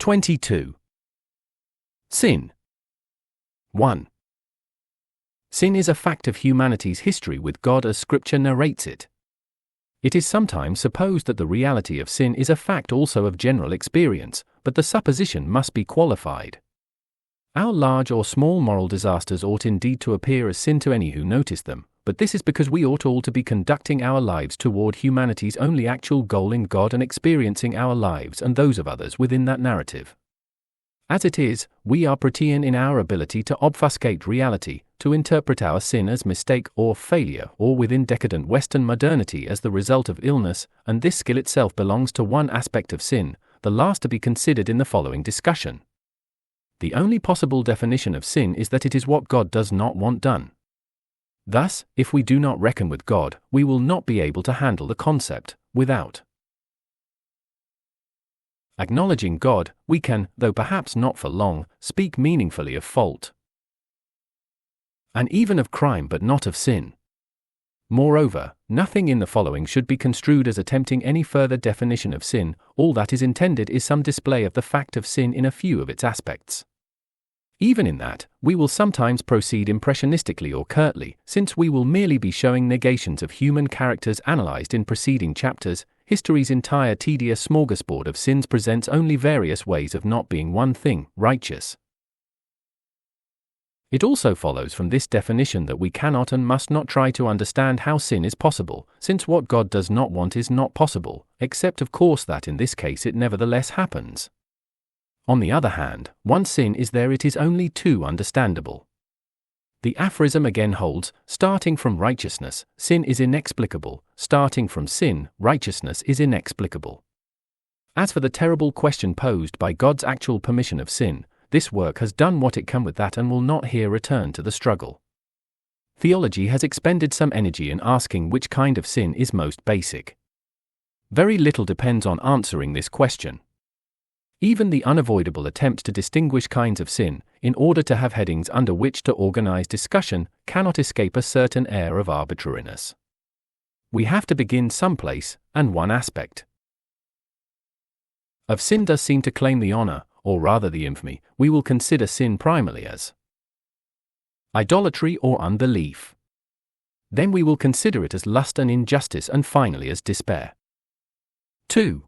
22. Sin. 1. Sin is a fact of humanity's history with God as Scripture narrates it. It is sometimes supposed that the reality of sin is a fact also of general experience, but the supposition must be qualified. Our large or small moral disasters ought indeed to appear as sin to any who notice them, but this is because we ought all to be conducting our lives toward humanity's only actual goal in God and experiencing our lives and those of others within that narrative. As it is, we are protean in our ability to obfuscate reality, to interpret our sin as mistake or failure, or within decadent Western modernity as the result of illness, and this skill itself belongs to one aspect of sin, the last to be considered in the following discussion. The only possible definition of sin is that it is what God does not want done. Thus, if we do not reckon with God, we will not be able to handle the concept, without acknowledging God, we can, though perhaps not for long, speak meaningfully of fault, and even of crime but not of sin. Moreover, nothing in the following should be construed as attempting any further definition of sin. All that is intended is some display of the fact of sin in a few of its aspects. Even in that, we will sometimes proceed impressionistically or curtly, since we will merely be showing negations of human characters analyzed in preceding chapters. History's entire tedious smorgasbord of sins presents only various ways of not being one thing, righteous. It also follows from this definition that we cannot and must not try to understand how sin is possible, since what God does not want is not possible, except of course that in this case it nevertheless happens. On the other hand, once sin is there it is only too understandable. The aphorism again holds, starting from righteousness, sin is inexplicable, starting from sin, righteousness is inexplicable. As for the terrible question posed by God's actual permission of sin, this work has done what it can with that and will not here return to the struggle. Theology has expended some energy in asking which kind of sin is most basic. Very little depends on answering this question. Even the unavoidable attempt to distinguish kinds of sin, in order to have headings under which to organize discussion, cannot escape a certain air of arbitrariness. We have to begin someplace, and one aspect of sin does seem to claim the honor, or rather the infamy. We will consider sin primarily as idolatry or unbelief. Then we will consider it as lust and injustice, and finally as despair. 2.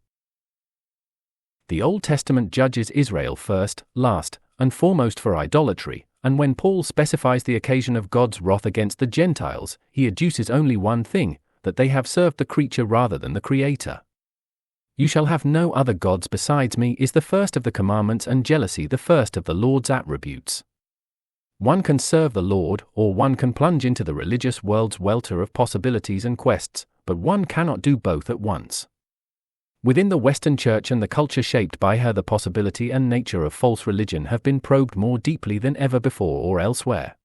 The Old Testament judges Israel first, last, and foremost for idolatry, and when Paul specifies the occasion of God's wrath against the Gentiles, he adduces only one thing, that they have served the creature rather than the Creator. You shall have no other gods besides me is the first of the commandments, and jealousy the first of the Lord's attributes. One can serve the Lord, or one can plunge into the religious world's welter of possibilities and quests, but one cannot do both at once. Within the Western Church and the culture shaped by her, the possibility and nature of false religion have been probed more deeply than ever before or elsewhere.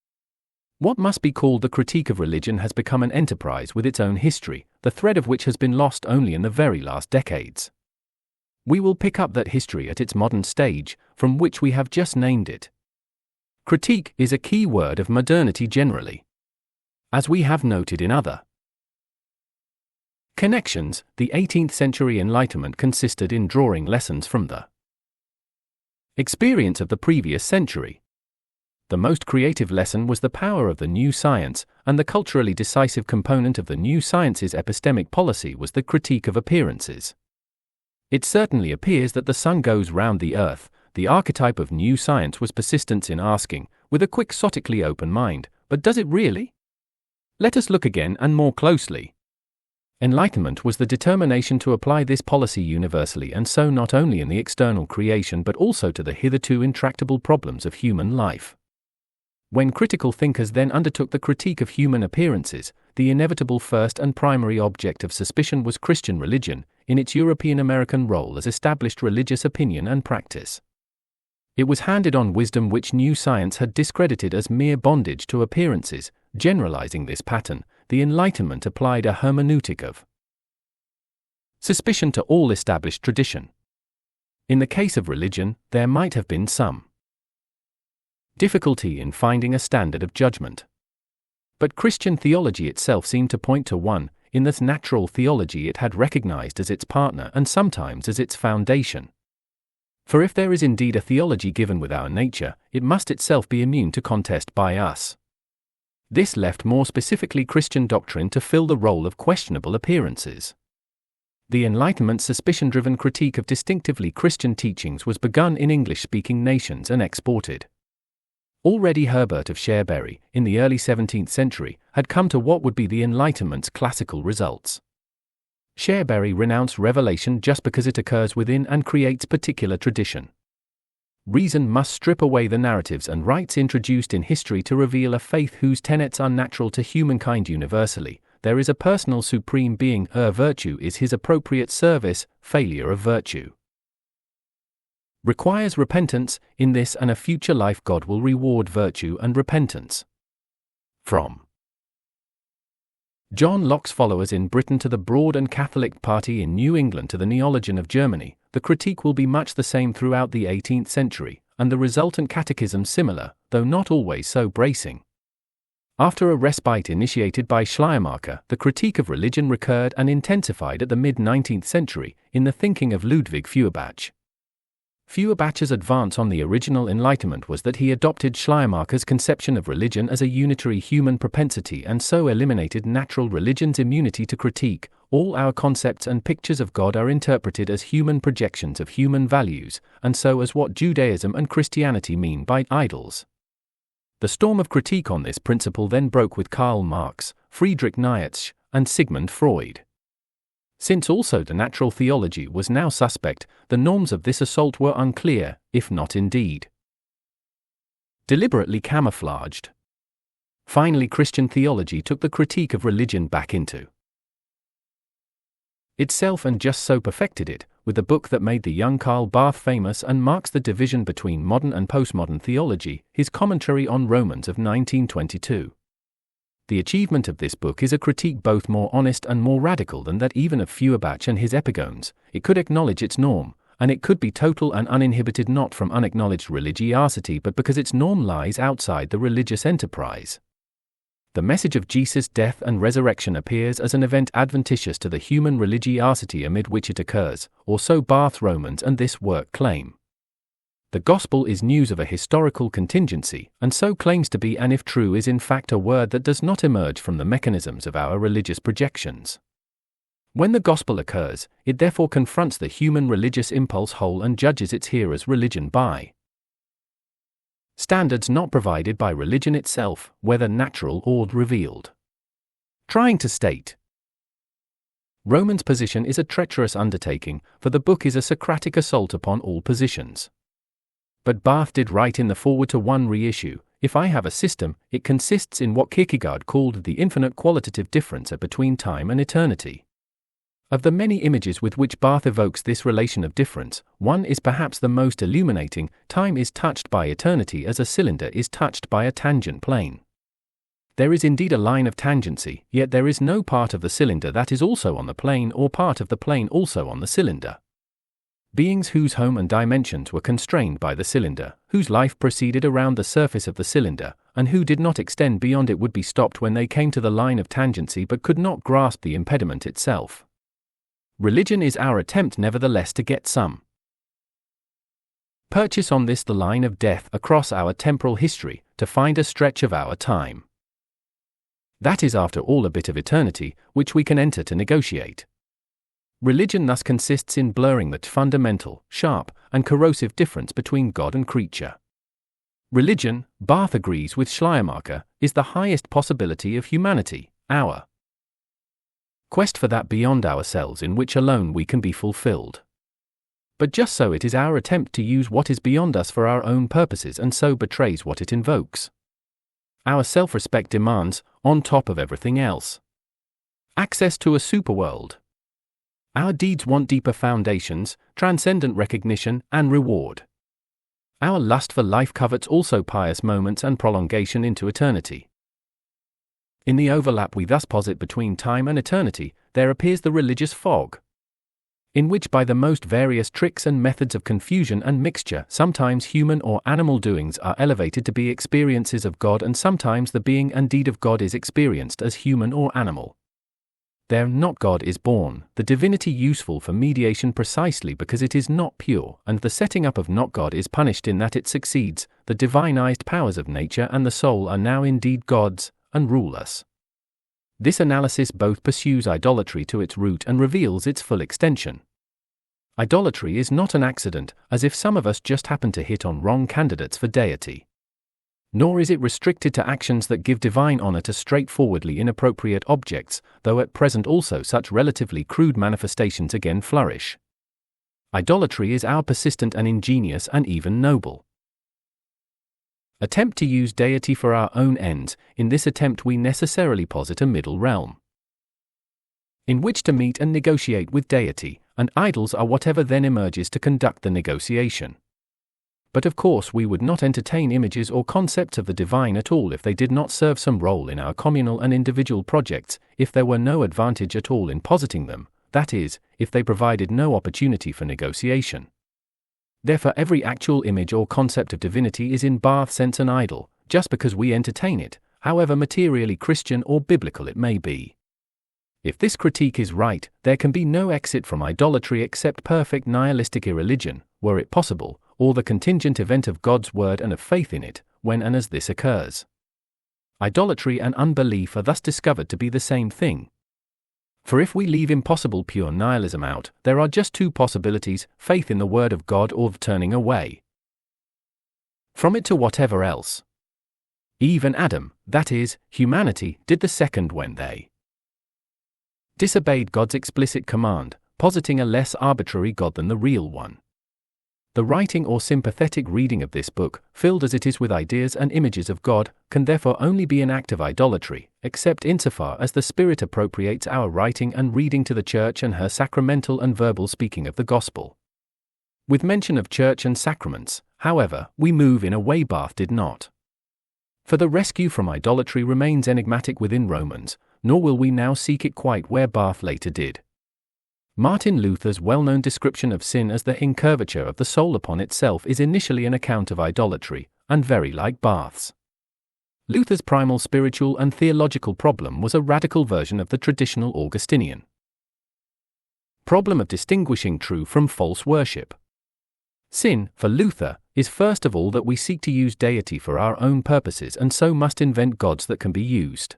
What must be called the critique of religion has become an enterprise with its own history, the thread of which has been lost only in the very last decades. We will pick up that history at its modern stage, from which we have just named it. Critique is a key word of modernity generally. As we have noted in other connections, the 18th century Enlightenment consisted in drawing lessons from the experience of the previous century. The most creative lesson was the power of the new science, and the culturally decisive component of the new science's epistemic policy was the critique of appearances. It certainly appears that the sun goes round the earth. The archetype of new science was persistence in asking, with a quixotically open mind, but does it really? Let us look again and more closely. Enlightenment was the determination to apply this policy universally, and so not only in the external creation but also to the hitherto intractable problems of human life. When critical thinkers then undertook the critique of human appearances, the inevitable first and primary object of suspicion was Christian religion, in its European-American role as established religious opinion and practice. It was handed-on wisdom which new science had discredited as mere bondage to appearances. Generalizing this pattern, the Enlightenment applied a hermeneutic of suspicion to all established tradition. In the case of religion, there might have been some difficulty in finding a standard of judgment. But Christian theology itself seemed to point to one, in that natural theology it had recognized as its partner and sometimes as its foundation. For if there is indeed a theology given with our nature, it must itself be immune to contest by us. This left more specifically Christian doctrine to fill the role of questionable appearances. The Enlightenment's suspicion-driven critique of distinctively Christian teachings was begun in English-speaking nations and exported. Already Herbert of Cherbury, in the early 17th century, had come to what would be the Enlightenment's classical results. Cherbury renounced revelation just because it occurs within and creates particular tradition. Reason must strip away the narratives and rites introduced in history to reveal a faith whose tenets are natural to humankind universally. There is a personal supreme being, virtue is his appropriate service, failure of virtue requires repentance. In this and a future life God will reward virtue and repentance. From John Locke's followers in Britain to the Broad and Catholic party in New England to the Neologian of Germany, the critique will be much the same throughout the 18th century, and the resultant catechism similar, though not always so bracing. After a respite initiated by Schleiermacher, the critique of religion recurred and intensified at the mid-19th century, in the thinking of Ludwig Feuerbach. Feuerbach's advance on the original Enlightenment was that he adopted Schleiermacher's conception of religion as a unitary human propensity and so eliminated natural religion's immunity to critique. All our concepts and pictures of God are interpreted as human projections of human values, and so as what Judaism and Christianity mean by idols. The storm of critique on this principle then broke with Karl Marx, Friedrich Nietzsche, and Sigmund Freud. Since also the natural theology was now suspect, the norms of this assault were unclear, if not indeed deliberately camouflaged. Finally, Christian theology took the critique of religion back into itself and just so perfected it, with the book that made the young Karl Barth famous and marks the division between modern and postmodern theology, his commentary on Romans of 1922. The achievement of this book is a critique both more honest and more radical than that even of Feuerbach and his epigones. It could acknowledge its norm, and it could be total and uninhibited not from unacknowledged religiosity but because its norm lies outside the religious enterprise. The message of Jesus' death and resurrection appears as an event adventitious to the human religiosity amid which it occurs, or so Barth's Romans and this work claim. The gospel is news of a historical contingency, and so claims to be, and if true is in fact a word that does not emerge from the mechanisms of our religious projections. When the gospel occurs, it therefore confronts the human religious impulse whole and judges its hearers' religion by standards not provided by religion itself, whether natural or revealed. Trying to state Romans' position is a treacherous undertaking, for the book is a Socratic assault upon all positions. But Barth did write in the foreword to one reissue, "If I have a system, it consists in what Kierkegaard called the infinite qualitative difference between time and eternity." Of the many images with which Barth evokes this relation of difference, one is perhaps the most illuminating: time is touched by eternity as a cylinder is touched by a tangent plane. There is indeed a line of tangency, yet there is no part of the cylinder that is also on the plane or part of the plane also on the cylinder. Beings whose home and dimensions were constrained by the cylinder, whose life proceeded around the surface of the cylinder, and who did not extend beyond it would be stopped when they came to the line of tangency but could not grasp the impediment itself. Religion is our attempt nevertheless to get some purchase on this the line of death across our temporal history, to find a stretch of our time. That is after all a bit of eternity, which we can enter to negotiate. Religion thus consists in blurring the fundamental, sharp, and corrosive difference between God and creature. Religion, Barth agrees with Schleiermacher, is the highest possibility of humanity, our quest for that beyond ourselves in which alone we can be fulfilled. But just so it is our attempt to use what is beyond us for our own purposes and so betrays what it invokes. Our self-respect demands, on top of everything else, access to a superworld. Our deeds want deeper foundations, transcendent recognition, and reward. Our lust for life covets also pious moments and prolongation into eternity. In the overlap we thus posit between time and eternity, there appears the religious fog, in which by the most various tricks and methods of confusion and mixture, sometimes human or animal doings are elevated to be experiences of God, and sometimes the being and deed of God is experienced as human or animal. There not God is born, the divinity useful for mediation precisely because it is not pure, and the setting up of not God is punished in that it succeeds. The divinized powers of nature and the soul are now indeed God's, and rule us. This analysis both pursues idolatry to its root and reveals its full extension. Idolatry is not an accident, as if some of us just happen to hit on wrong candidates for deity. Nor is it restricted to actions that give divine honor to straightforwardly inappropriate objects, though at present also such relatively crude manifestations again flourish. Idolatry is our persistent and ingenious and even noble attempt to use deity for our own ends. In this attempt we necessarily posit a middle realm in which to meet and negotiate with deity, and idols are whatever then emerges to conduct the negotiation. But of course we would not entertain images or concepts of the divine at all if they did not serve some role in our communal and individual projects, if there were no advantage at all in positing them, that is, if they provided no opportunity for negotiation. Therefore every actual image or concept of divinity is in Barth's sense an idol, just because we entertain it, however materially Christian or biblical it may be. If this critique is right, there can be no exit from idolatry except perfect nihilistic irreligion, were it possible, or the contingent event of God's word and of faith in it, when and as this occurs. Idolatry and unbelief are thus discovered to be the same thing. For if we leave impossible pure nihilism out, there are just two possibilities: faith in the word of God or turning away from it to whatever else. Eve and Adam, that is, humanity, did the second when they disobeyed God's explicit command, positing a less arbitrary God than the real one. The writing or sympathetic reading of this book, filled as it is with ideas and images of God, can therefore only be an act of idolatry, except insofar as the Spirit appropriates our writing and reading to the Church and her sacramental and verbal speaking of the Gospel. With mention of Church and sacraments, however, we move in a way Barth did not. For the rescue from idolatry remains enigmatic within Romans, nor will we now seek it quite where Barth later did. Martin Luther's well-known description of sin as the incurvature of the soul upon itself is initially an account of idolatry, and very like Barth's. Luther's primal spiritual and theological problem was a radical version of the traditional Augustinian problem of distinguishing true from false worship. Sin, for Luther, is first of all that we seek to use deity for our own purposes and so must invent gods that can be used.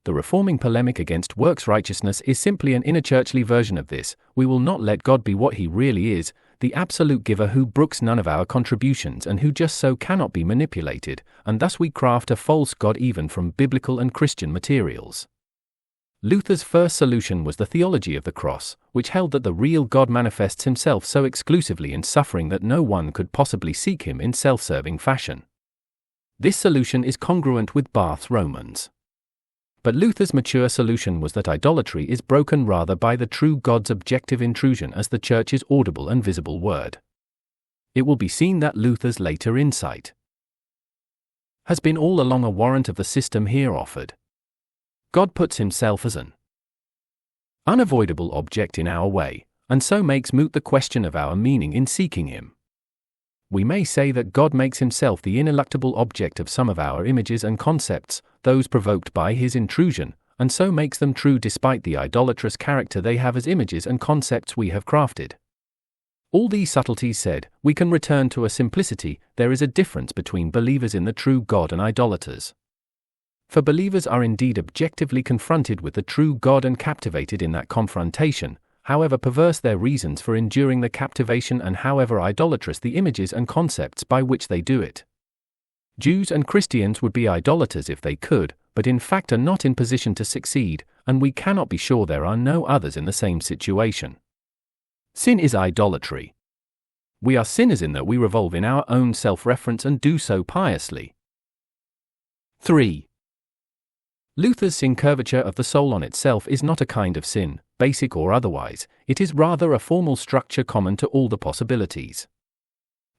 The reforming polemic against works righteousness is simply an inner-churchly version of this. We will not let God be what he really is, the absolute giver who brooks none of our contributions and who just so cannot be manipulated, and thus we craft a false God even from biblical and Christian materials. Luther's first solution was the theology of the cross, which held that the real God manifests himself so exclusively in suffering that no one could possibly seek him in self-serving fashion. This solution is congruent with Barth's Romans. But Luther's mature solution was that idolatry is broken rather by the true God's objective intrusion as the Church's audible and visible word. It will be seen that Luther's later insight has been all along a warrant of the system here offered. God puts himself as an unavoidable object in our way, and so makes moot the question of our meaning in seeking him. We may say that God makes himself the ineluctable object of some of our images and concepts, those provoked by his intrusion, and so makes them true despite the idolatrous character they have as images and concepts we have crafted. All these subtleties said, we can return to a simplicity: there is a difference between believers in the true God and idolaters. For believers are indeed objectively confronted with the true God and captivated in that confrontation, however perverse their reasons for enduring the captivation and however idolatrous the images and concepts by which they do it. Jews and Christians would be idolaters if they could, but in fact are not in position to succeed, and we cannot be sure there are no others in the same situation. Sin is idolatry. We are sinners in that we revolve in our own self-reference and do so piously. 3. Luther's incurvature of the soul on itself is not a kind of sin, basic or otherwise, it is rather a formal structure common to all the possibilities.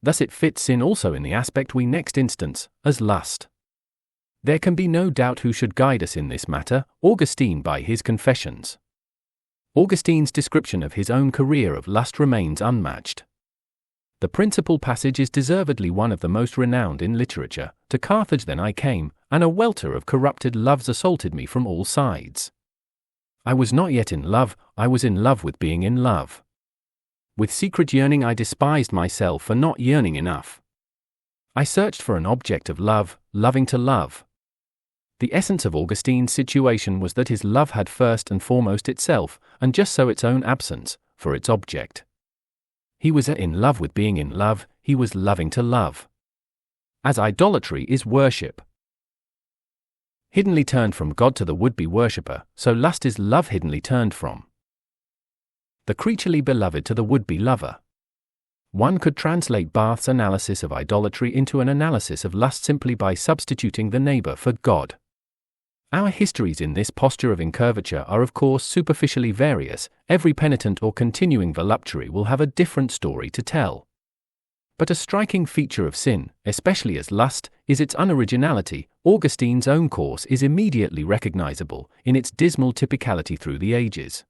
Thus it fits sin also in the aspect we next instance, as lust. There can be no doubt who should guide us in this matter: Augustine by his Confessions. Augustine's description of his own career of lust remains unmatched. The principal passage is deservedly one of the most renowned in literature: "To Carthage then I came, and a welter of corrupted loves assaulted me from all sides. I was not yet in love, I was in love with being in love. With secret yearning I despised myself for not yearning enough. I searched for an object of love, loving to love. The essence of Augustine's situation was that his love had first and foremost itself, and just so its own absence, for its object. He was in love with being in love, he was loving to love. As idolatry is worship hiddenly turned from God to the would-be worshipper, so lust is love hiddenly turned from the creaturely beloved to the would-be lover. One could translate Barth's analysis of idolatry into an analysis of lust simply by substituting the neighbor for God. Our histories in this posture of incurvature are of course superficially various. Every penitent or continuing voluptuary will have a different story to tell. But a striking feature of sin, especially as lust, is its unoriginality. Augustine's own course is immediately recognizable in its dismal typicality through the ages.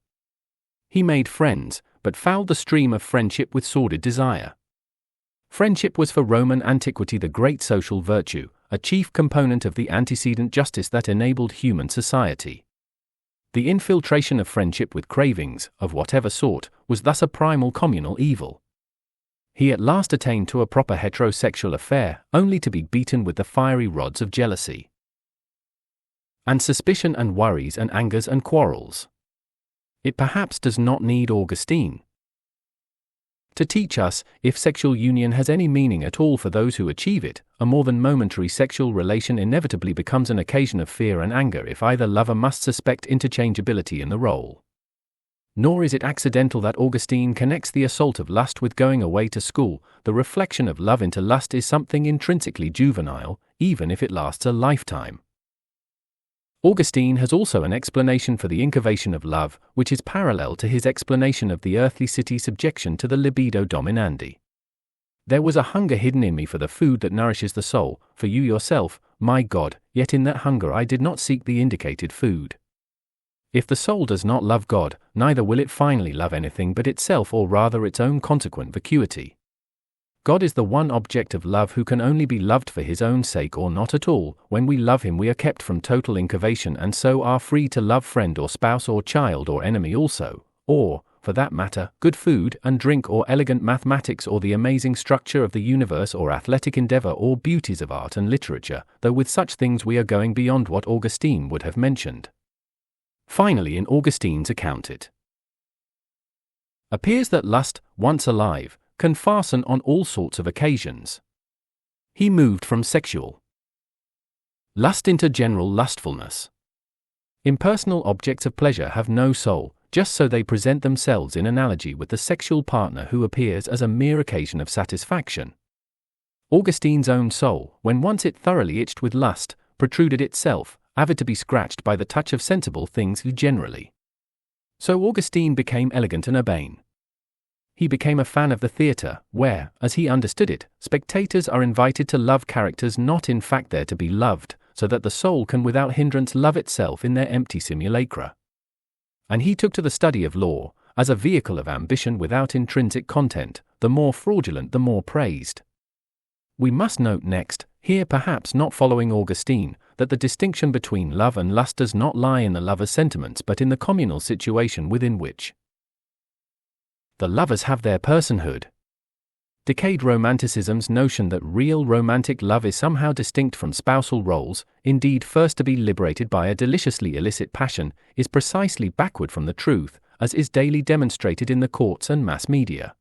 He made friends, but fouled the stream of friendship with sordid desire. Friendship was for Roman antiquity the great social virtue, a chief component of the antecedent justice that enabled human society. The infiltration of friendship with cravings, of whatever sort, was thus a primal communal evil. He at last attained to a proper heterosexual affair, only to be beaten with the fiery rods of jealousy and suspicion and worries and angers and quarrels. It perhaps does not need Augustine to teach us, if sexual union has any meaning at all for those who achieve it, a more than momentary sexual relation inevitably becomes an occasion of fear and anger if either lover must suspect interchangeability in the role. Nor is it accidental that Augustine connects the assault of lust with going away to school. The reflection of love into lust is something intrinsically juvenile, even if it lasts a lifetime. Augustine has also an explanation for the incurvation of love, which is parallel to his explanation of the earthly city's subjection to the libido dominandi. There was a hunger hidden in me for the food that nourishes the soul, for you yourself, my God, yet in that hunger I did not seek the indicated food. If the soul does not love God, neither will it finally love anything but itself, or rather its own consequent vacuity. God is the one object of love who can only be loved for his own sake or not at all. When we love him we are kept from total incurvation and so are free to love friend or spouse or child or enemy also, or, for that matter, good food and drink or elegant mathematics or the amazing structure of the universe or athletic endeavor or beauties of art and literature, though with such things we are going beyond what Augustine would have mentioned. Finally, in Augustine's account it appears that lust, once alive, can fasten on all sorts of occasions. He moved from sexual lust into general lustfulness. Impersonal objects of pleasure have no soul, just so they present themselves in analogy with the sexual partner who appears as a mere occasion of satisfaction. Augustine's own soul, when once it thoroughly itched with lust, protruded itself, avid to be scratched by the touch of sensible things generally. So Augustine became elegant and urbane. He became a fan of the theatre, where, as he understood it, spectators are invited to love characters not in fact there to be loved, so that the soul can without hindrance love itself in their empty simulacra. And he took to the study of law, as a vehicle of ambition without intrinsic content, the more fraudulent the more praised. We must note next, here perhaps not following Augustine, that the distinction between love and lust does not lie in the lover's sentiments but in the communal situation within which the lovers have their personhood. Decayed romanticism's notion that real romantic love is somehow distinct from spousal roles, indeed first to be liberated by a deliciously illicit passion, is precisely backward from the truth, as is daily demonstrated in the courts and mass media.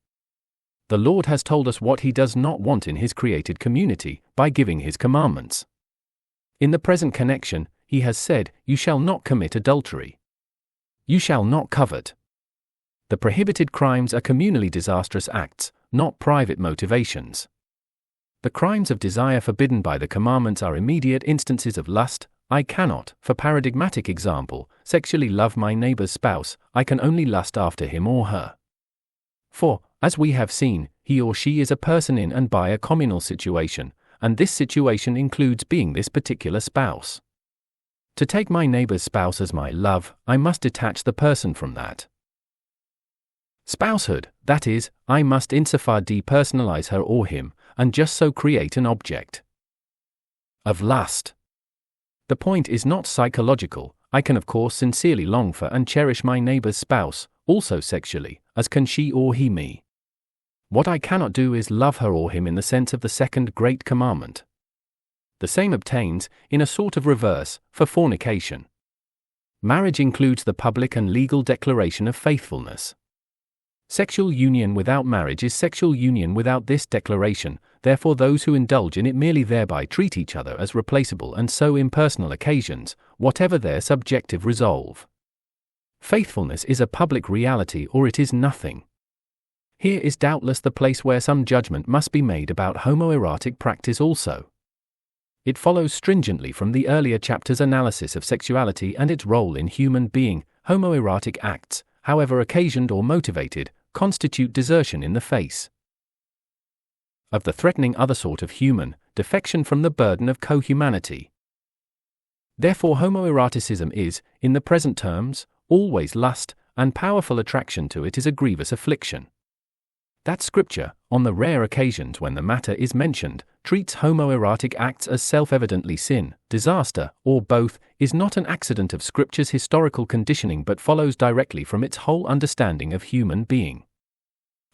The Lord has told us what he does not want in his created community, by giving his commandments. In the present connection, he has said, "You shall not commit adultery. You shall not covet." The prohibited crimes are communally disastrous acts, not private motivations. The crimes of desire forbidden by the commandments are immediate instances of lust. I cannot, for paradigmatic example, sexually love my neighbor's spouse, I can only lust after him or her. For, as we have seen, he or she is a person in and by a communal situation, and this situation includes being this particular spouse. To take my neighbor's spouse as my love, I must detach the person from that spousehood, that is, I must insofar depersonalize her or him, and just so create an object of lust. The point is not psychological, I can of course sincerely long for and cherish my neighbor's spouse, also sexually, as can she or he me. What I cannot do is love her or him in the sense of the second great commandment. The same obtains, in a sort of reverse, for fornication. Marriage includes the public and legal declaration of faithfulness. Sexual union without marriage is sexual union without this declaration, therefore those who indulge in it merely thereby treat each other as replaceable and so impersonal occasions, whatever their subjective resolve. Faithfulness is a public reality or it is nothing. Here is doubtless the place where some judgment must be made about homoerotic practice also. It follows stringently from the earlier chapter's analysis of sexuality and its role in human being. Homoerotic acts, however occasioned or motivated, constitute desertion in the face of the threatening other sort of human, defection from the burden of co-humanity. Therefore homoeroticism is, in the present terms, always lust, and powerful attraction to it is a grievous affliction. That Scripture, on the rare occasions when the matter is mentioned, treats homoerotic acts as self-evidently sin, disaster, or both, is not an accident of Scripture's historical conditioning but follows directly from its whole understanding of human being.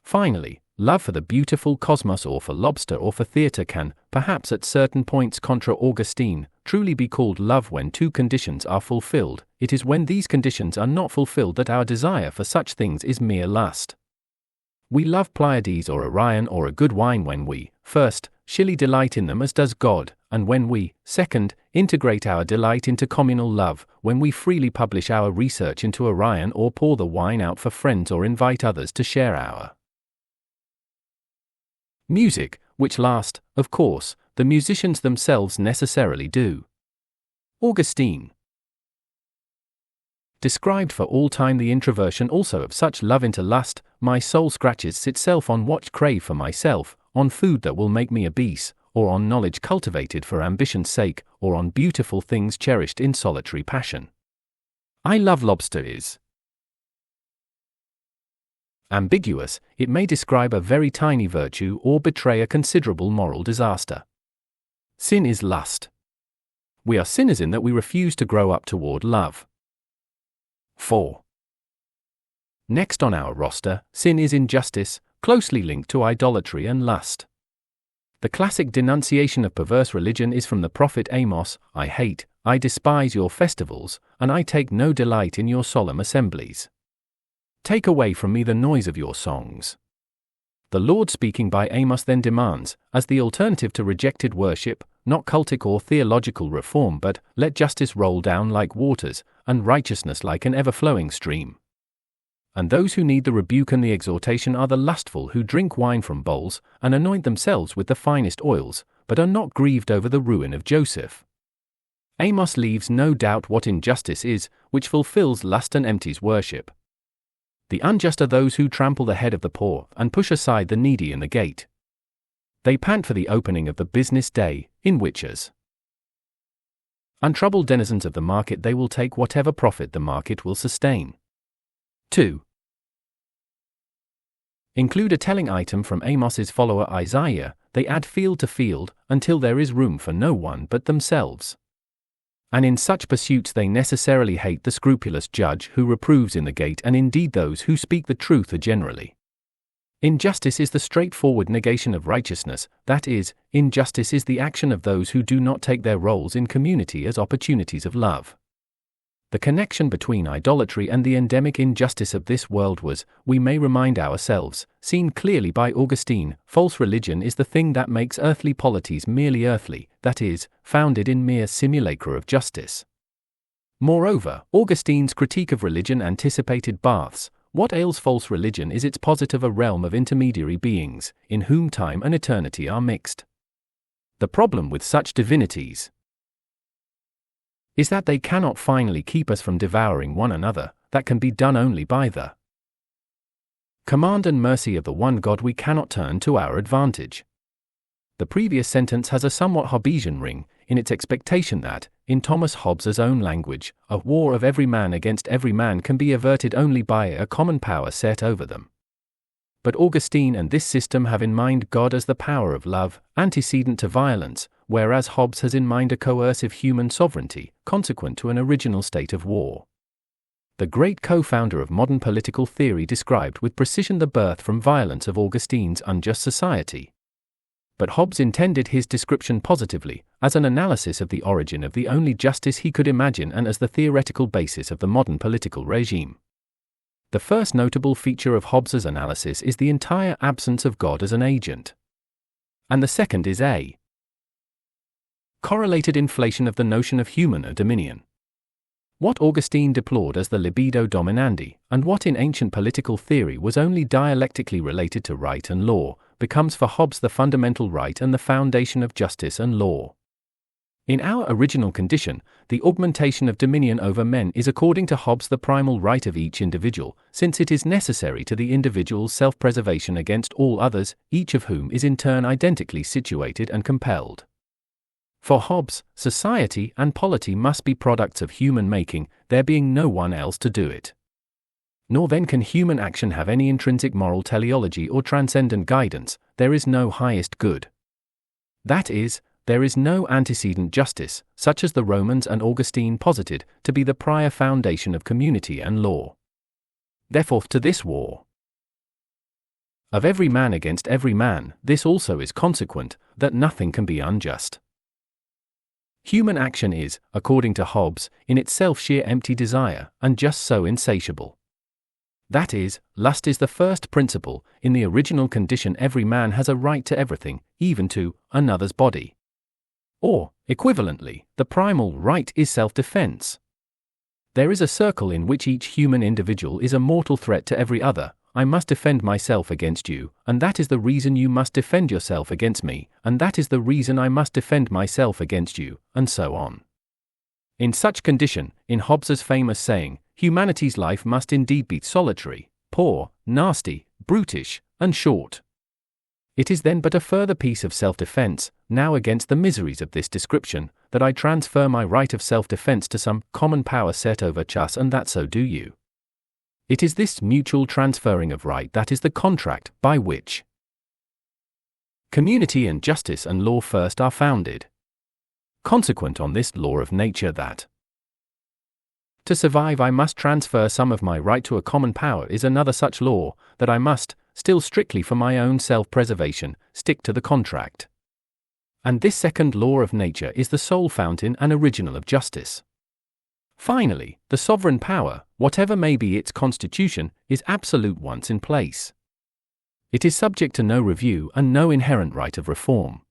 Finally, love for the beautiful cosmos or for lobster or for theatre can, perhaps at certain points contra Augustine, truly be called love when two conditions are fulfilled. It is when these conditions are not fulfilled that our desire for such things is mere lust. We love Pleiades or Orion or a good wine when we, first, shilly delight in them as does God, and when we, second, integrate our delight into communal love, when we freely publish our research into Orion or pour the wine out for friends or invite others to share our music, which last, of course, the musicians themselves necessarily do. Augustine described for all time the introversion also of such love into lust. My soul scratches itself on what crave for myself, on food that will make me obese, or on knowledge cultivated for ambition's sake, or on beautiful things cherished in solitary passion. I love lobster is ambiguous. It may describe a very tiny virtue or betray a considerable moral disaster. Sin is lust. We are sinners in that we refuse to grow up toward love. 4. Next on our roster, sin is injustice, closely linked to idolatry and lust. The classic denunciation of perverse religion is from the prophet Amos: I despise your festivals, and I take no delight in your solemn assemblies. Take away from me the noise of your songs. The Lord speaking by Amos then demands, as the alternative to rejected worship, not cultic or theological reform but, let justice roll down like waters, and righteousness like an ever-flowing stream. And those who need the rebuke and the exhortation are the lustful who drink wine from bowls, and anoint themselves with the finest oils, but are not grieved over the ruin of Joseph. Amos leaves no doubt what injustice is, which fulfills lust and empties worship. The unjust are those who trample the head of the poor, and push aside the needy in the gate. They pant for the opening of the business day, in which as untroubled denizens of the market they will take whatever profit the market will sustain. 2. Include a telling item from Amos's follower Isaiah: they add field to field, until there is room for no one but themselves. And in such pursuits they necessarily hate the scrupulous judge who reproves in the gate, and indeed those who speak the truth are generally. Injustice is the straightforward negation of righteousness, that is, injustice is the action of those who do not take their roles in community as opportunities of love. The connection between idolatry and the endemic injustice of this world was, we may remind ourselves, seen clearly by Augustine. False religion is the thing that makes earthly polities merely earthly, that is, founded in mere simulacra of justice. Moreover, Augustine's critique of religion anticipated Barth's: what ails false religion is its posit of a realm of intermediary beings, in whom time and eternity are mixed. The problem with such divinities is that they cannot finally keep us from devouring one another. That can be done only by the command and mercy of the one God we cannot turn to our advantage. The previous sentence has a somewhat Hobbesian ring, in its expectation that, in Thomas Hobbes's own language, a war of every man against every man can be averted only by a common power set over them. But Augustine and this system have in mind God as the power of love, antecedent to violence, whereas Hobbes has in mind a coercive human sovereignty, consequent to an original state of war. The great co-founder of modern political theory described with precision the birth from violence of Augustine's unjust society. But Hobbes intended his description positively, as an analysis of the origin of the only justice he could imagine and as the theoretical basis of the modern political regime. The first notable feature of Hobbes's analysis is the entire absence of God as an agent. And the second is a correlated inflation of the notion of human dominion. What Augustine deplored as the libido dominandi, and what in ancient political theory was only dialectically related to right and law, becomes for Hobbes the fundamental right and the foundation of justice and law. In our original condition, the augmentation of dominion over men is according to Hobbes the primal right of each individual, since it is necessary to the individual's self-preservation against all others, each of whom is in turn identically situated and compelled. For Hobbes, society and polity must be products of human making, there being no one else to do it. Nor then can human action have any intrinsic moral teleology or transcendent guidance, there is no highest good. That is, there is no antecedent justice, such as the Romans and Augustine posited, to be the prior foundation of community and law. Therefore, to this war of every man against every man, this also is consequent, that nothing can be unjust. Human action is, according to Hobbes, in itself sheer empty desire, and just so insatiable. That is, lust is the first principle. In the original condition every man has a right to everything, even to another's body. Or, equivalently, the primal right is self-defense. There is a circle in which each human individual is a mortal threat to every other. I must defend myself against you, and that is the reason you must defend yourself against me, and that is the reason I must defend myself against you, and so on. In such condition, in Hobbes's famous saying, humanity's life must indeed be solitary, poor, nasty, brutish, and short. It is then but a further piece of self-defense, now against the miseries of this description, that I transfer my right of self-defense to some common power set over us, and that so do you. It is this mutual transferring of right that is the contract by which community and justice and law first are founded. Consequent on this law of nature that to survive I must transfer some of my right to a common power is another such law, that I must, still strictly for my own self-preservation, stick to the contract. And this second law of nature is the sole fountain and original of justice. Finally, the sovereign power, whatever may be its constitution, is absolute once in place. It is subject to no review and no inherent right of reform.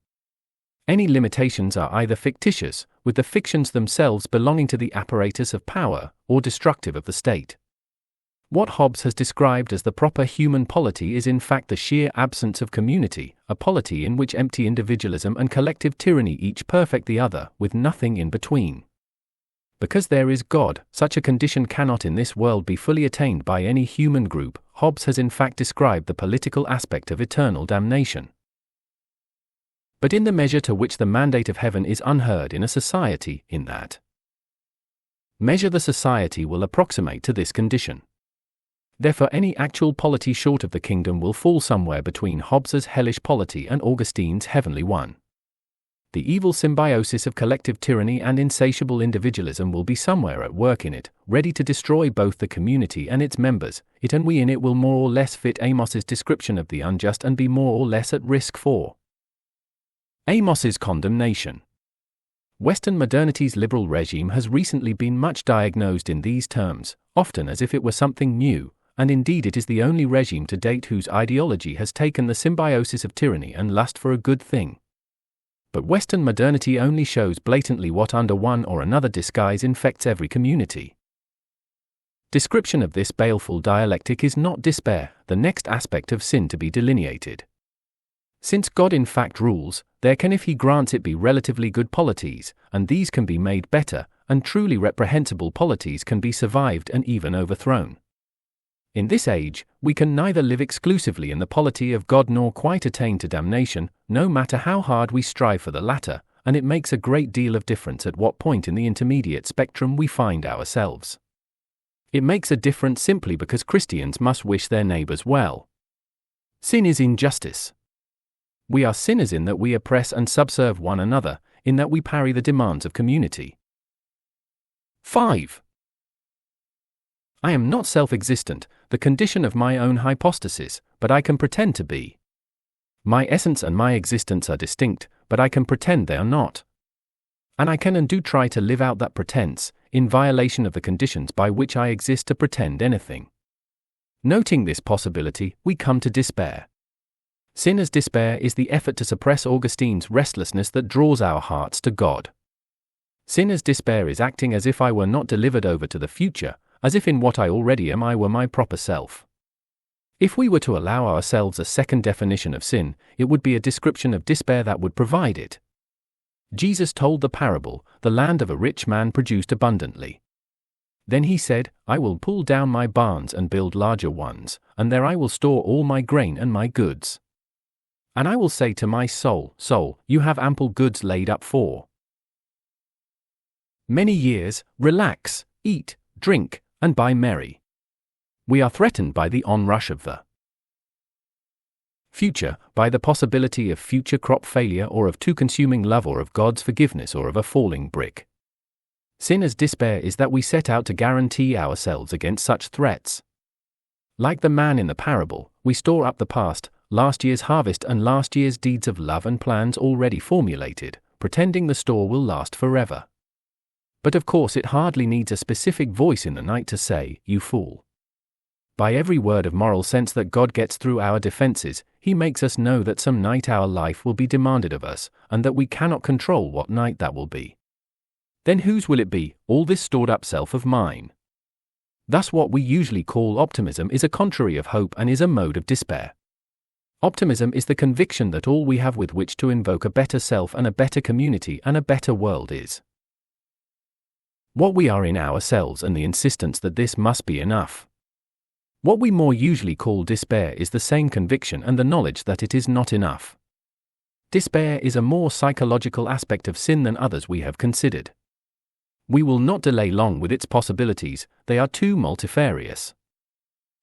Any limitations are either fictitious, with the fictions themselves belonging to the apparatus of power, or destructive of the state. What Hobbes has described as the proper human polity is in fact the sheer absence of community, a polity in which empty individualism and collective tyranny each perfect the other, with nothing in between. Because there is God, such a condition cannot in this world be fully attained by any human group. Hobbes has in fact described the political aspect of eternal damnation. But in the measure to which the mandate of heaven is unheard in a society, in that measure the society will approximate to this condition. Therefore any actual polity short of the kingdom will fall somewhere between Hobbes's hellish polity and Augustine's heavenly one. The evil symbiosis of collective tyranny and insatiable individualism will be somewhere at work in it, ready to destroy both the community and its members. It and we in it will more or less fit Amos's description of the unjust and be more or less at risk for Amos's condemnation. Western modernity's liberal regime has recently been much diagnosed in these terms, often as if it were something new, and indeed it is the only regime to date whose ideology has taken the symbiosis of tyranny and lust for a good thing. But Western modernity only shows blatantly what under one or another disguise infects every community. Description of this baleful dialectic is not despair, the next aspect of sin to be delineated. Since God in fact rules, there can if he grants it be relatively good polities, and these can be made better, and truly reprehensible polities can be survived and even overthrown. In this age, we can neither live exclusively in the polity of God nor quite attain to damnation, no matter how hard we strive for the latter, and it makes a great deal of difference at what point in the intermediate spectrum we find ourselves. It makes a difference simply because Christians must wish their neighbors well. Sin is injustice. We are sinners in that we oppress and subserve one another, in that we parry the demands of community. 5. I am not self-existent, the condition of my own hypostasis, but I can pretend to be. My essence and my existence are distinct, but I can pretend they are not. And I can and do try to live out that pretense, in violation of the conditions by which I exist to pretend anything. Noting this possibility, we come to despair. Sin as despair is the effort to suppress Augustine's restlessness that draws our hearts to God. Sin as despair is acting as if I were not delivered over to the future, as if in what I already am I were my proper self. If we were to allow ourselves a second definition of sin, it would be a description of despair that would provide it. Jesus told the parable, the land of a rich man produced abundantly. Then he said, I will pull down my barns and build larger ones, and there I will store all my grain and my goods. And I will say to my soul, Soul, you have ample goods laid up for many years, relax, eat, drink, and buy merry. We are threatened by the onrush of the future, by the possibility of future crop failure or of too consuming love or of God's forgiveness or of a falling brick. Sin as despair is that we set out to guarantee ourselves against such threats. Like the man in the parable, we store up the past, last year's harvest and last year's deeds of love and plans already formulated, pretending the store will last forever. But of course it hardly needs a specific voice in the night to say, you fool. By every word of moral sense that God gets through our defenses, He makes us know that some night our life will be demanded of us, and that we cannot control what night that will be. Then whose will it be, all this stored up self of mine? Thus what we usually call optimism is a contrary of hope and is a mode of despair. Optimism is the conviction that all we have with which to invoke a better self and a better community and a better world is what we are in ourselves, and the insistence that this must be enough. What we more usually call despair is the same conviction and the knowledge that it is not enough. Despair is a more psychological aspect of sin than others we have considered. We will not delay long with its possibilities, they are too multifarious.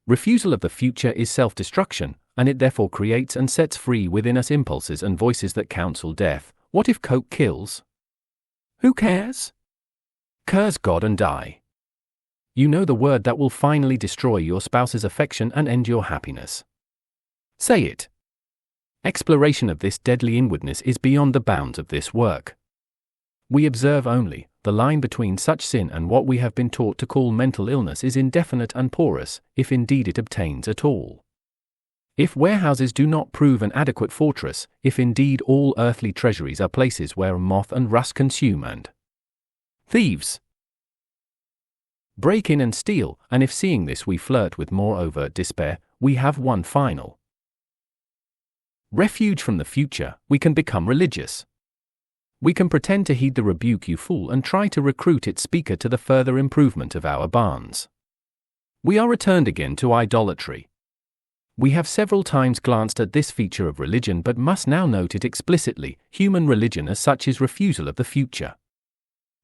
Refusal of the future is self-destruction, and it therefore creates and sets free within us impulses and voices that counsel death. What if Coke kills? Who cares? Curse God and die. You know the word that will finally destroy your spouse's affection and end your happiness. Say it. Exploration of this deadly inwardness is beyond the bounds of this work. We observe only, the line between such sin and what we have been taught to call mental illness is indefinite and porous, if indeed it obtains at all. If warehouses do not prove an adequate fortress, if indeed all earthly treasuries are places where moth and rust consume and thieves break in and steal, and if seeing this we flirt with more overt despair, we have one final refuge from the future, we can become religious. We can pretend to heed the rebuke, you fool, and try to recruit its speaker to the further improvement of our barns. We are returned again to idolatry. We have several times glanced at this feature of religion but must now note it explicitly. Human religion as such is refusal of the future.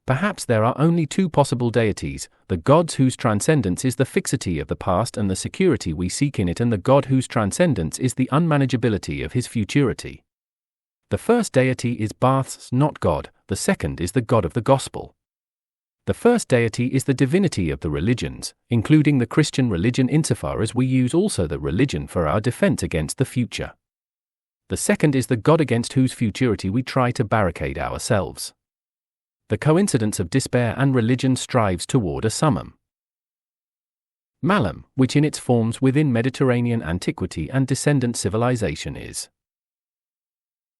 Perhaps there are only two possible deities, the gods whose transcendence is the fixity of the past and the security we seek in it, and the God whose transcendence is the unmanageability of his futurity. The first deity is Barth's not God, the second is the God of the Gospel. The first deity is the divinity of the religions, including the Christian religion insofar as we use also the religion for our defense against the future. The second is the God against whose futurity we try to barricade ourselves. The coincidence of despair and religion strives toward a summum malum, which in its forms within Mediterranean antiquity and descendant civilization is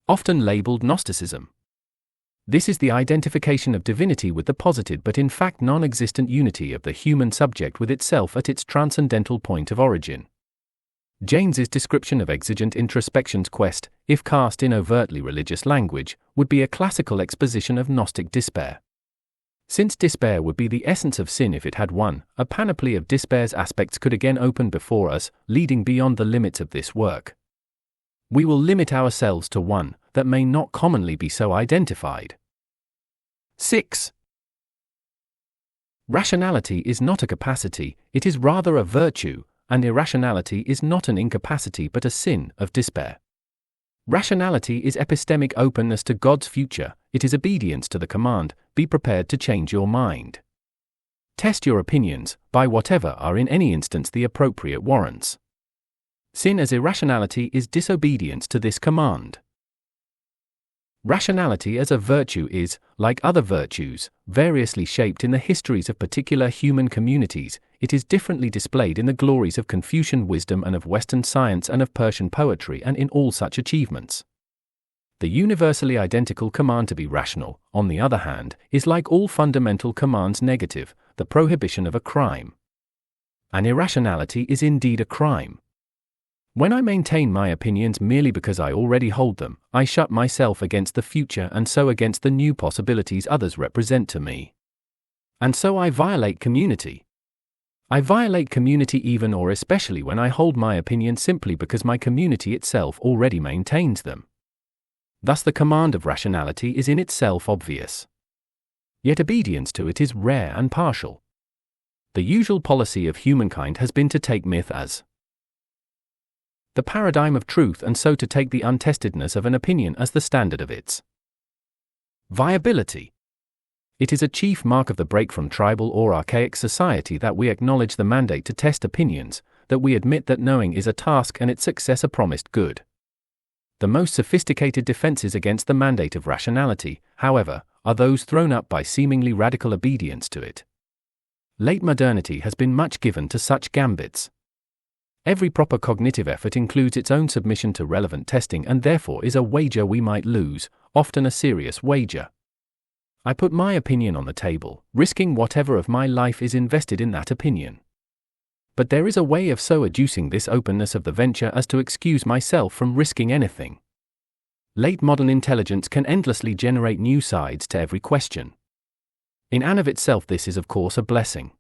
often labeled Gnosticism. This is the identification of divinity with the posited but in fact non-existent unity of the human subject with itself at its transcendental point of origin. James's description of exigent introspection's quest, if cast in overtly religious language, would be a classical exposition of Gnostic despair. Since despair would be the essence of sin if it had one, a panoply of despair's aspects could again open before us, leading beyond the limits of this work. We will limit ourselves to one, that may not commonly be so identified. 6. Rationality is not a capacity, it is rather a virtue, and irrationality is not an incapacity but a sin of despair. Rationality is epistemic openness to God's future. It is obedience to the command, be prepared to change your mind. Test your opinions, by whatever are in any instance the appropriate warrants. Sin as irrationality is disobedience to this command. Rationality as a virtue is, like other virtues, variously shaped in the histories of particular human communities. It is differently displayed in the glories of Confucian wisdom and of Western science and of Persian poetry and in all such achievements. The universally identical command to be rational, on the other hand, is like all fundamental commands negative, the prohibition of a crime. An irrationality is indeed a crime. When I maintain my opinions merely because I already hold them, I shut myself against the future and so against the new possibilities others represent to me. And so I violate community. I violate community even or especially when I hold my opinion simply because my community itself already maintains them. Thus the command of rationality is in itself obvious. Yet obedience to it is rare and partial. The usual policy of humankind has been to take myth as the paradigm of truth and so to take the untestedness of an opinion as the standard of its viability. It is a chief mark of the break from tribal or archaic society that we acknowledge the mandate to test opinions, that we admit that knowing is a task and its success a promised good. The most sophisticated defenses against the mandate of rationality, however, are those thrown up by seemingly radical obedience to it. Late modernity has been much given to such gambits. Every proper cognitive effort includes its own submission to relevant testing and therefore is a wager we might lose, often a serious wager. I put my opinion on the table, risking whatever of my life is invested in that opinion. But there is a way of so adducing this openness of the venture as to excuse myself from risking anything. Late modern intelligence can endlessly generate new sides to every question. In and of itself this is of course a blessing.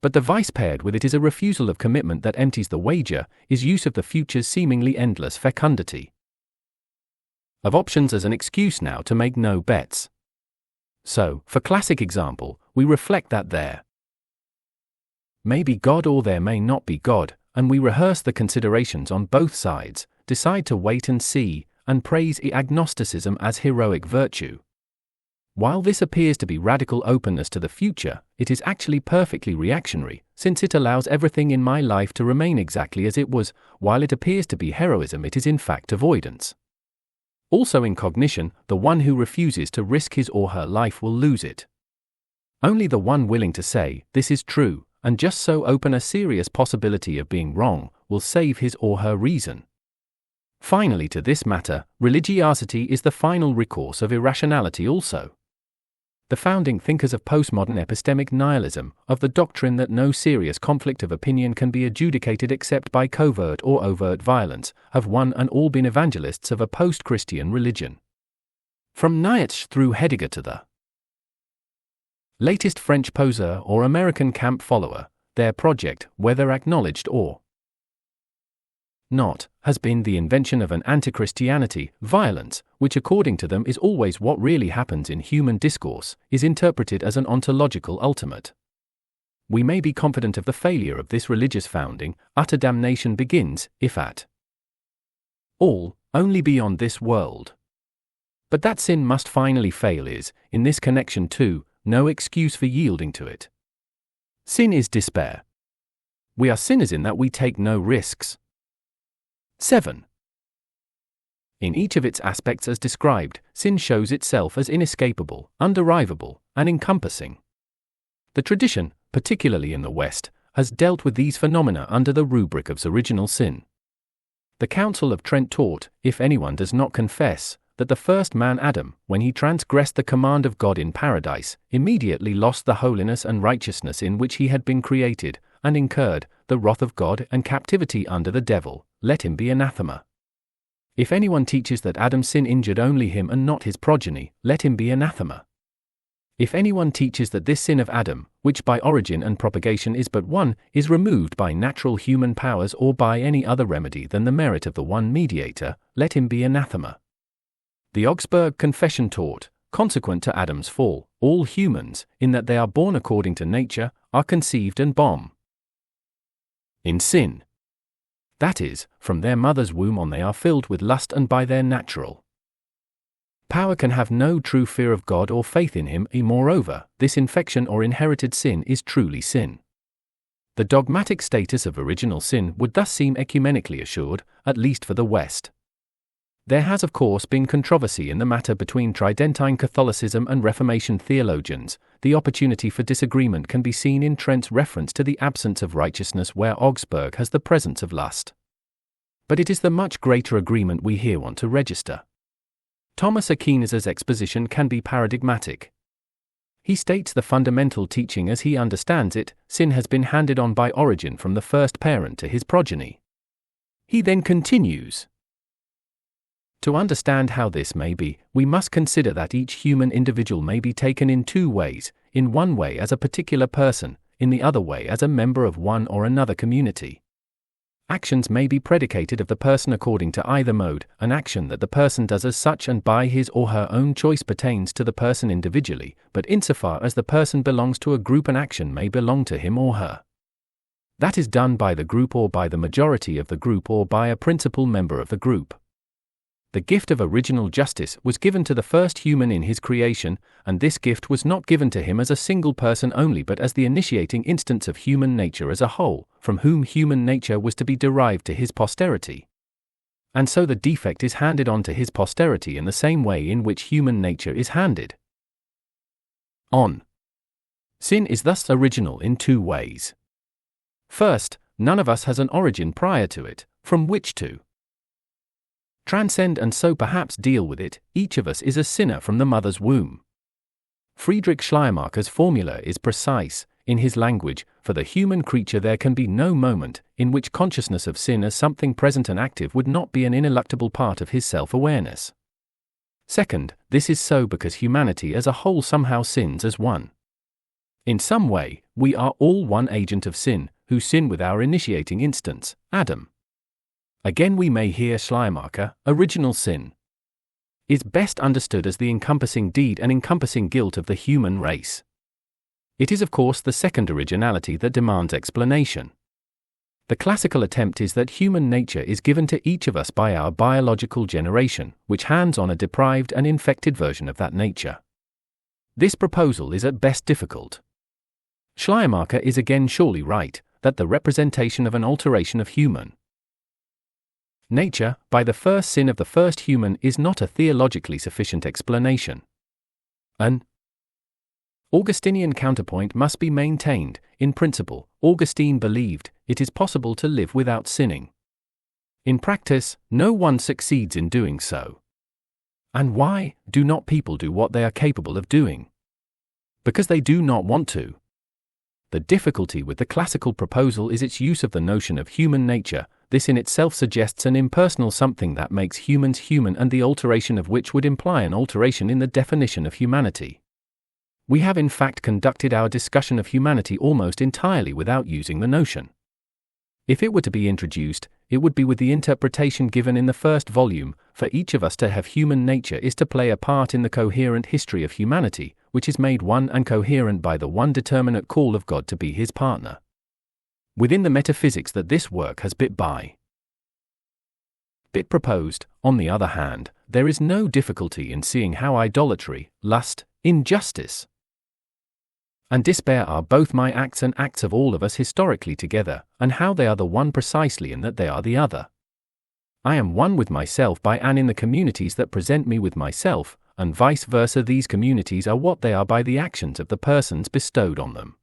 But the vice paired with it is a refusal of commitment that empties the wager, is use of the future's seemingly endless fecundity of options as an excuse now to make no bets. So, for classic example, we reflect that there may be God or there may not be God, and we rehearse the considerations on both sides, decide to wait and see, and praise agnosticism as heroic virtue. While this appears to be radical openness to the future, it is actually perfectly reactionary, since it allows everything in my life to remain exactly as it was. While it appears to be heroism, it is in fact avoidance. Also in cognition, the one who refuses to risk his or her life will lose it. Only the one willing to say, this is true, and just so open a serious possibility of being wrong, will save his or her reason. Finally, to this matter, religiosity is the final recourse of irrationality also. The founding thinkers of postmodern epistemic nihilism, of the doctrine that no serious conflict of opinion can be adjudicated except by covert or overt violence, have one and all been evangelists of a post-Christian religion. From Nietzsche through Heidegger to the latest French poseur or American camp follower, their project, whether acknowledged or not, has been the invention of an anti-Christianity, violence, which according to them is always what really happens in human discourse, is interpreted as an ontological ultimate. We may be confident of the failure of this religious founding. Utter damnation begins, if at all, only beyond this world. But that sin must finally fail is, in this connection too, no excuse for yielding to it. Sin is despair. We are sinners in that we take no risks. 7. In each of its aspects as described, sin shows itself as inescapable, underivable, and encompassing. The tradition, particularly in the West, has dealt with these phenomena under the rubric of original sin. The Council of Trent taught, if anyone does not confess, that the first man Adam, when he transgressed the command of God in paradise, immediately lost the holiness and righteousness in which he had been created, and incurred the wrath of God and captivity under the devil, let him be anathema. If anyone teaches that Adam's sin injured only him and not his progeny, let him be anathema. If anyone teaches that this sin of Adam, which by origin and propagation is but one, is removed by natural human powers or by any other remedy than the merit of the one mediator, let him be anathema. The Augsburg Confession taught, consequent to Adam's fall, all humans, in that they are born according to nature, are conceived and born in sin. That is, from their mother's womb on they are filled with lust, and by their natural power can have no true fear of God or faith in Him. Moreover, this infection or inherited sin is truly sin. The dogmatic status of original sin would thus seem ecumenically assured, at least for the West. There has of course been controversy in the matter between Tridentine Catholicism and Reformation theologians. The opportunity for disagreement can be seen in Trent's reference to the absence of righteousness where Augsburg has the presence of lust. But it is the much greater agreement we here want to register. Thomas Aquinas's exposition can be paradigmatic. He states the fundamental teaching as he understands it: sin has been handed on by origin from the first parent to his progeny. He then continues, to understand how this may be, we must consider that each human individual may be taken in two ways, in one way as a particular person, in the other way as a member of one or another community. Actions may be predicated of the person according to either mode. An action that the person does as such and by his or her own choice pertains to the person individually, but insofar as the person belongs to a group, an action may belong to him or her. That is done by the group or by the majority of the group or by a principal member of the group. The gift of original justice was given to the first human in his creation, and this gift was not given to him as a single person only but as the initiating instance of human nature as a whole, from whom human nature was to be derived to his posterity. And so the defect is handed on to his posterity in the same way in which human nature is handed on. Sin is thus original in two ways. First, none of us has an origin prior to it, from which to transcend and so perhaps deal with it. Each of us is a sinner from the mother's womb. Friedrich Schleiermacher's formula is precise. In his language, for the human creature there can be no moment in which consciousness of sin as something present and active would not be an ineluctable part of his self-awareness. Second, this is so because humanity as a whole somehow sins as one. In some way, we are all one agent of sin, who sin with our initiating instance, Adam. Again we may hear Schleiermacher: original sin is best understood as the encompassing deed and encompassing guilt of the human race. It is of course the second originality that demands explanation. The classical attempt is that human nature is given to each of us by our biological generation, which hands on a deprived and infected version of that nature. This proposal is at best difficult. Schleiermacher is again surely right, that the representation of an alteration of human nature, by the first sin of the first human, is not a theologically sufficient explanation. An Augustinian counterpoint must be maintained. In principle, Augustine believed it is possible to live without sinning. In practice, no one succeeds in doing so. And why do not people do what they are capable of doing? Because they do not want to. The difficulty with the classical proposal is its use of the notion of human nature. This in itself suggests an impersonal something that makes humans human, and the alteration of which would imply an alteration in the definition of humanity. We have in fact conducted our discussion of humanity almost entirely without using the notion. If it were to be introduced, it would be with the interpretation given in the first volume: for each of us to have human nature is to play a part in the coherent history of humanity, which is made one and coherent by the one determinate call of God to be his partner. Within the metaphysics that this work has bit by bit proposed, on the other hand, there is no difficulty in seeing how idolatry, lust, injustice, and despair are both my acts and acts of all of us historically together, and how they are the one precisely and that they are the other. I am one with myself by and in the communities that present me with myself, and vice versa. These communities are what they are by the actions of the persons bestowed on them.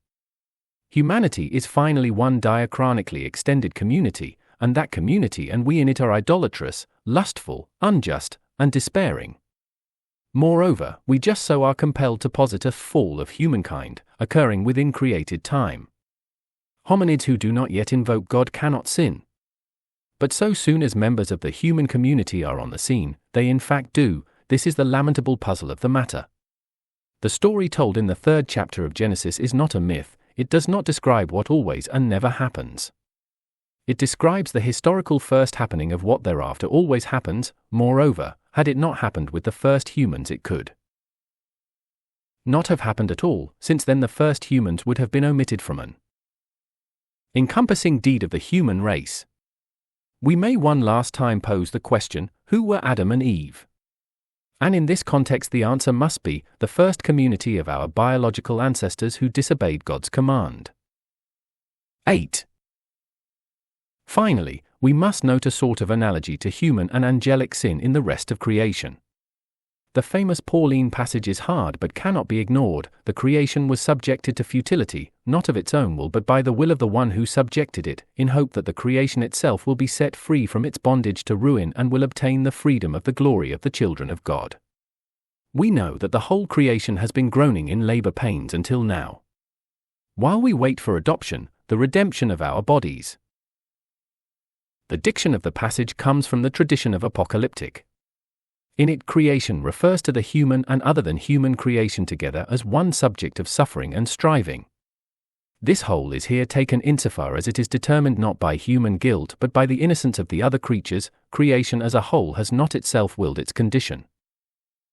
Humanity is finally one diachronically extended community, and that community and we in it are idolatrous, lustful, unjust, and despairing. Moreover, we just so are compelled to posit a fall of humankind, occurring within created time. Hominids who do not yet invoke God cannot sin. But so soon as members of the human community are on the scene, they in fact do. This is the lamentable puzzle of the matter. The story told in the 3rd chapter of Genesis is not a myth. It does not describe what always and never happens. It describes the historical first happening of what thereafter always happens. Moreover, had it not happened with the first humans, it could not have happened at all, since then the first humans would have been omitted from an encompassing deed of the human race. We may one last time pose the question, who were Adam and Eve? And in this context the answer must be the first community of our biological ancestors who disobeyed God's command. 8. Finally, we must note a sort of analogy to human and angelic sin in the rest of creation. The famous Pauline passage is hard but cannot be ignored. The creation was subjected to futility, not of its own will but by the will of the one who subjected it, in hope that the creation itself will be set free from its bondage to ruin and will obtain the freedom of the glory of the children of God. We know that the whole creation has been groaning in labor pains until now, while we wait for adoption, the redemption of our bodies. The diction of the passage comes from the tradition of apocalyptic. In it, creation refers to the human and other than human creation together as one subject of suffering and striving. This whole is here taken insofar as it is determined not by human guilt but by the innocence of the other creatures. Creation as a whole has not itself willed its condition.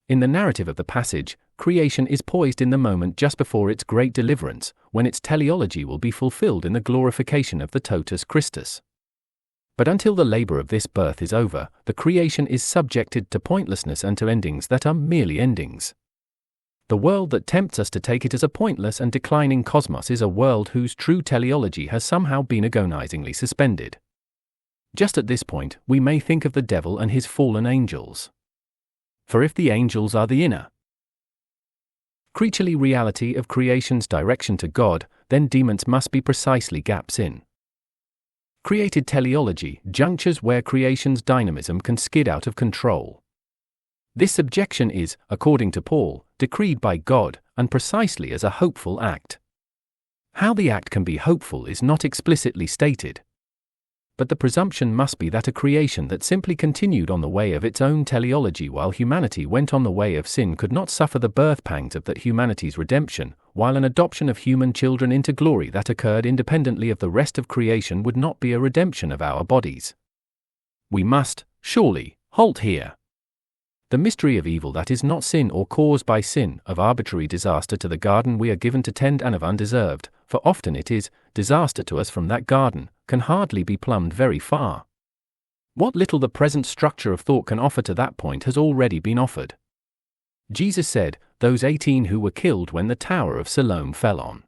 In the narrative of the passage, creation is poised in the moment just before its great deliverance, when its teleology will be fulfilled in the glorification of the totus Christus. But until the labor of this birth is over, the creation is subjected to pointlessness and to endings that are merely endings. The world that tempts us to take it as a pointless and declining cosmos is a world whose true teleology has somehow been agonizingly suspended. Just at this point, we may think of the devil and his fallen angels. For if the angels are the inner creaturely reality of creation's direction to God, then demons must be precisely gaps in created teleology, junctures where creation's dynamism can skid out of control. This subjection is, according to Paul, decreed by God, and precisely as a hopeful act. How the act can be hopeful is not explicitly stated. But the presumption must be that a creation that simply continued on the way of its own teleology while humanity went on the way of sin could not suffer the birth pangs of that humanity's redemption, while an adoption of human children into glory that occurred independently of the rest of creation would not be a redemption of our bodies. We must, surely, halt here. The mystery of evil that is not sin or caused by sin, of arbitrary disaster to the garden we are given to tend and of undeserved, for often it is, disaster to us from that garden, can hardly be plumbed very far. What little the present structure of thought can offer to that point has already been offered. Jesus said, those 18 who were killed when the Tower of Siloam fell on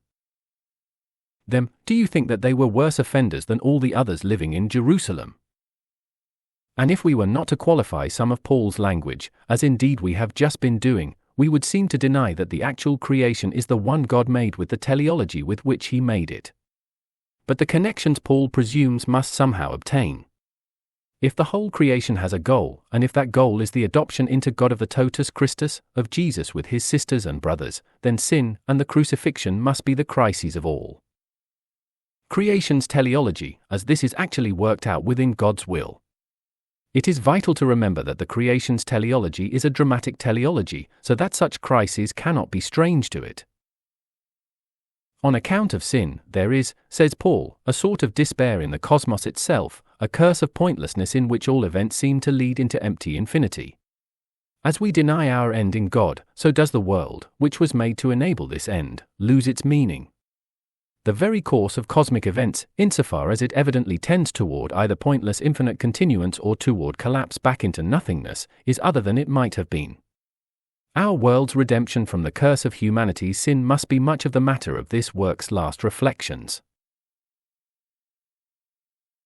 them, do you think that they were worse offenders than all the others living in Jerusalem? And if we were not to qualify some of Paul's language, as indeed we have just been doing, we would seem to deny that the actual creation is the one God made with the teleology with which he made it. But the connections Paul presumes must somehow obtain. If the whole creation has a goal, and if that goal is the adoption into God of the totus Christus, of Jesus with his sisters and brothers, then sin and the crucifixion must be the crises of all creation's teleology, as this is actually worked out within God's will. It is vital to remember that the creation's teleology is a dramatic teleology, so that such crises cannot be strange to it. On account of sin, there is, says Paul, a sort of despair in the cosmos itself, a curse of pointlessness in which all events seem to lead into empty infinity. As we deny our end in God, so does the world, which was made to enable this end, lose its meaning. The very course of cosmic events, insofar as it evidently tends toward either pointless infinite continuance or toward collapse back into nothingness, is other than it might have been. Our world's redemption from the curse of humanity's sin must be much of the matter of this work's last reflections.